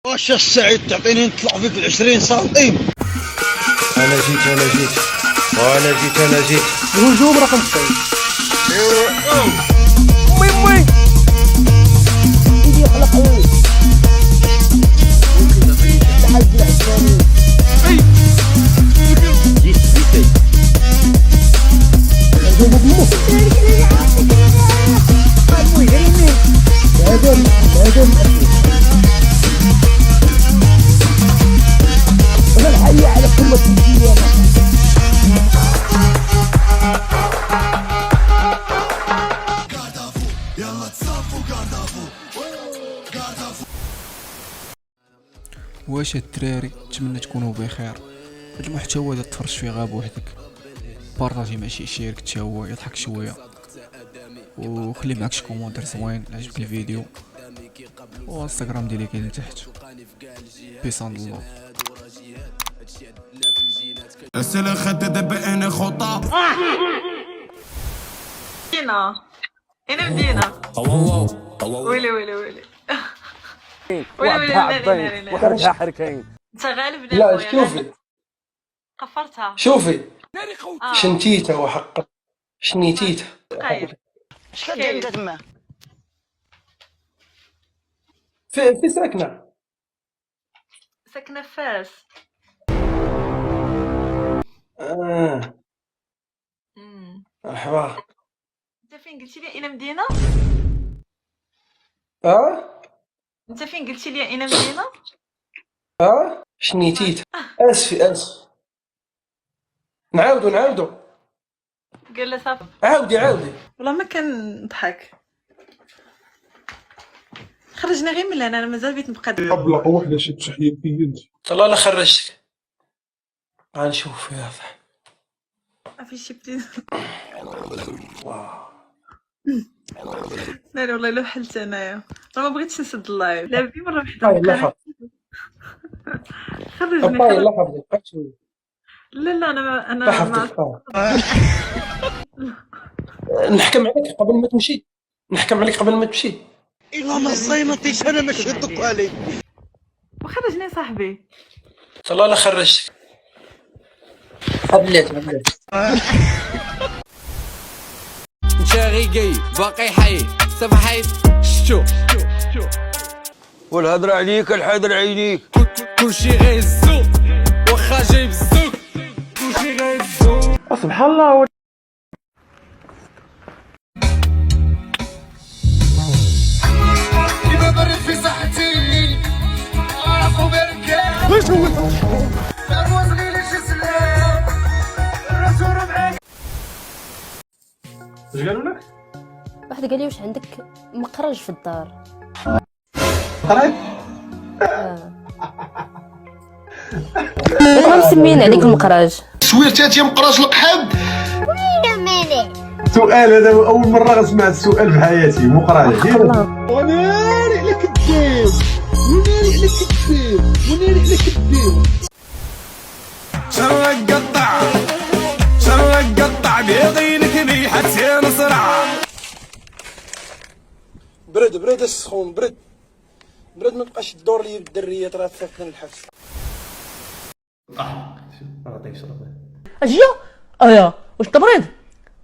واش السعيد تعطيني نطلع فيك 20 سنتيم. انا جيت وانا جيت الهجوم رقم 90. وي يجي يخلق التحدي العثماني. الحي على قمة الدنيا. واش الدراري نتمنى تكونوا بخير. هاد المحتوى اذا تفرج فيه غير بوحدك بارطاجي مع شي شيرك حتى هو يضحك شويه، وخلي معك شي كومونتير زوين عجبك الفيديو، وانستغرام ديالي كاين تحت. بيس اند الله. السلام خدد بأنا خطا مدينة أنا مدينة ويلي ويلي ويلي ويلي وحركها حركين. انت غالب لا شوفي قفرتها. شوفي شنتيته وحق شنيتيته. خير اش كدير انت تما؟ في ساكنه ساكنة فاس. مرحبا. انت فين قلتي لي انا مدينة؟ انت فين قلتي لي انا مدينة؟ شنيتيته. اسف نعاودو قال له صافي عاودي والله ما كنضحك. خرجنا غير من هنا، انا مازال بغيت نبقى أبلغ وحدة شي تحياتي انت. الله لا خرجتك. غنشوف فيها صح. ما في شي بتي. لا والله لو حلت انايا راه ما بغيتش نسد اللايف. لا بي مره وحده الله خرجني. الله يحفظك. لا انا الله يحفظك. نحكم عليك قبل ما تمشي. الا ما صينتيش انا ما شدك عليك. وخرجني صاحبي. الله لا خرجتك. بلات شاغي جاي باقي حي صبحيت شتو والهضره عليك الحاضر عينيك. كلشي غيزو واخا جاي بالزوق كلشي غيزو. سبحان الله. إذا برد في صحتي عرفوا بركة ايش هو الروز غير الجسلام الرسول معاك. اش قالوا لك؟ واحد قال لي واش عندك مقرج في الدار. قريب ما مسمين عليك المقرج. سويرتاتي مقراش القحب. سؤال هذا اول مره غنسمع السؤال في حياتي. مقراج وناري على كدير شرك قطع بيضينك ريحة يا نصرع. برد السخون برد ما بقاش الدور لي بالدريات راه فاتنا الحبس. اجيو ايا واش تمريض؟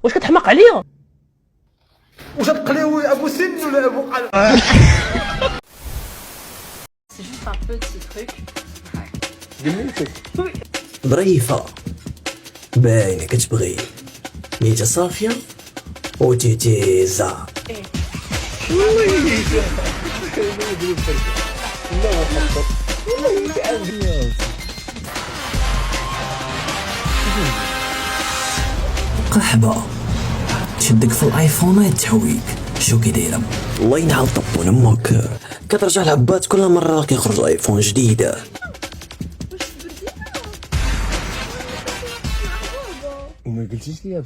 واش كتحماق عليا؟ واش تقليوي ابو سن ولا ابو قلب؟ C'est juste un petit truc. ظريفة باينة كتبغي نيتا صافية وتيتيزا. قحبة تشدك في الايفون تحويك. شو كي دايرة؟ الله ينعل طبون امك. كترجع العبات كل مرة كيخرج ايفون جديدة. وما قلتيش ليا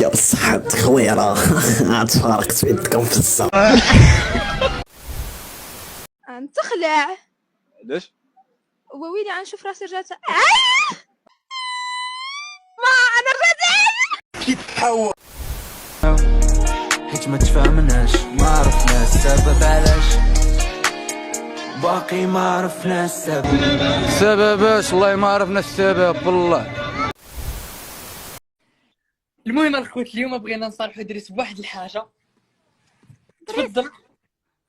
بالصحة خويرة. تفارقت في يدكم في الصا. تخلع علاش؟ وويلي غنشوف راسي رجعت. ما انا رجعت كيتحول. حيت ما تفاهمناش ما عرفناش السبب علاش باقي ما عرفنا السبب. السبب اش؟ والله ما عرفنا السبب والله. المهم الخوت اليوم بغينا نصالحوا دريس بواحد الحاجه. تفضل.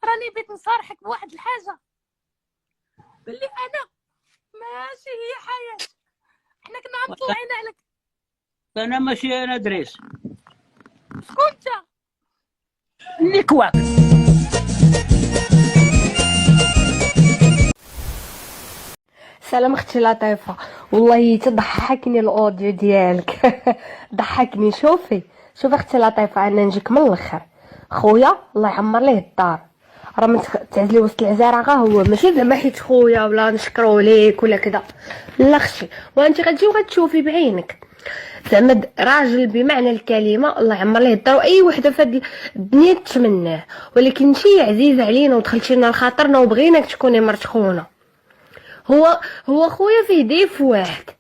راني بغيت نصارحك بواحد الحاجه، باللي انا ماشي هي حياه، حنا كنا مطلعين عليك. انا ماشي انا دريس. شكون انت؟ نيكواك. سلام اختي لطيفه، والله تضحكني الاوديو ديالك. ضحكني. شوفي اختي لطيفه، انا نجيك من الاخر. خويا الله يعمر ليه الدار راه من تعزلي وسط العزاره، غا هو ماشي زعما حيت خويا ولا نشكرو ليك ولا كذا، لا اختي. وانت غتجي وغتشوفي بعينك زعما راجل بمعنى الكلمه الله يعمر ليه الدار، واي وحده في هاد الدنيا تتمناه، ولكن انتي عزيزه علينا ودخلتي لنا لخاطرنا وبغيناك تكوني مرت خونا. هو خويا فيه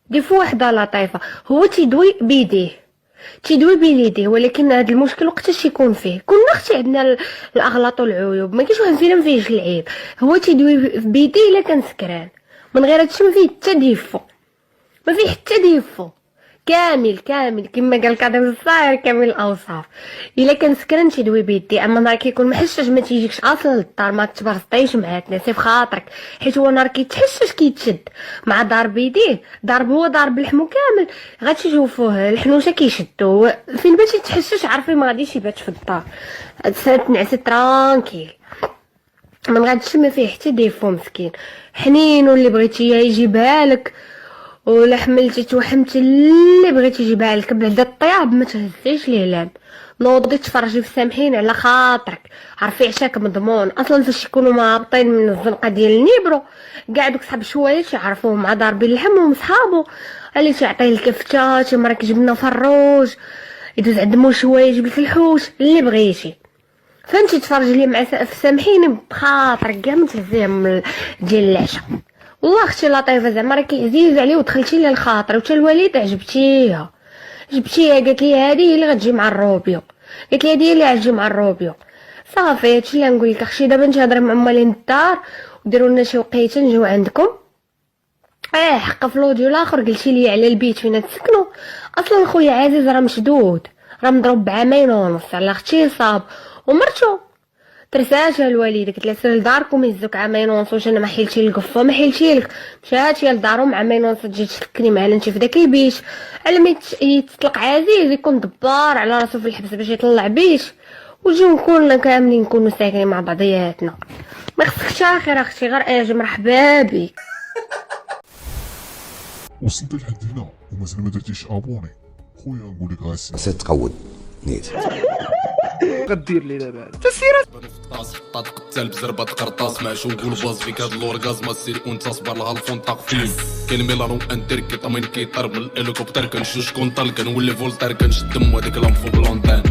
ديفو واحد لطيفه، هو تيدوي بيديه بيديه، ولكن هذا المشكل وقتاش يكون فيه. كنا اختي عندنا الاغلاط والعيوب، ما كاينش واحد فينا ما فيهش العيب. هو تيدوي بيديه الا كان سكران، من غير هادشي ما فيه حتى ديفو، ما فيه حتى ديفو، كامل كما قال كاظم الصاير كامل الاوصاف. الا كان سكران تيدوي بيدي، اما نهار كيكون محشش ما تيجيكش اصلا للدار، ما تبرسطيش معاه، تنسي في خاطرك، حيت هو نهار كيتحشش كيتشد مع ضارب يديه، هو ضارب لحمو كامل، غتشوفوه الحنوشه كيشدو فين باش يتحشش، عارفين ما غاديش يبات في الدار، تنعس ترانكيل من غاديش ما فيه حتى ديفو. مسكين حنين، واللي بغيتيه يجيبها لك، ولا حملتي توحمتي اللي بغيتي يجيبها لك بعد الطياب ما تهزيش ليه لام. نوضي تفرجي في سامحين على خاطرك، عرفي عشاك مضمون. اصلا فاش يكونوا مهابطين من الزنقه ديال النيبرو، كاع دوك صحاب شويه يعرفوهم مع ضاربين اللحم وصحابو، اللي تعطيه الكفته، تمرك جبنه فروج، يدوز عندهم شويه يجيب لك الحوش اللي بغيتي، فهمتي. تفرجي ليه مع في سامحين بخاطرك كاع ما تهزيهم ديال العشاء. والله اختي لطيفه زعما راكي عزيز عليه ودخلتي لي الخاطر، وتا الوالده جبتيها قالت لي هذه هي اللي غتجي مع الروبيو، قالت لي هذه هي اللي غتجي مع الروبيو. صافي هادشي اللي نقول لك اختي. دابا نتهضر مع مالين الدار وديروا لنا شي وقيته نجيو عندكم. حق في الاوديو الاخر قلتي لي على البيت فين تسكنوا. اصلا خويا عزيز راه مشدود، راه مضروب بعامين ونص على اختي صاب ومرتو ترساش الوالده، قلت لها سير لداركم يهزوك عامين ونص، واش انا ما حيلتي القفه ما حيلتي لك، مشات هي لدارهم عامين ونص، تجي تسكني معنا انت في داك البيت. على ما يتطلق عزيز يكون دبار على راسو في الحبس باش يطلع بيت، وجيو كلنا كاملين نكونوا ساكنين مع بعضياتنا. ما خصكش اخر اختي، غير اجي مرحبا بك. وصلت لحد هنا ومازال ما درتيش ابوني خويا، نقول لك غاسي ستقود نيت غدير لي دابا تسير طاط قتال بزربه قرطاس معشوق والباز فيك هاد لورغازما سير وانت تصبر لها الفونطاق فين كاين ميلانو انتر كيطمن كيطرب الهليكوبتر كنشوف شكون طلق كنولي فولتر كنشد دم هذيك لامفو بلونتان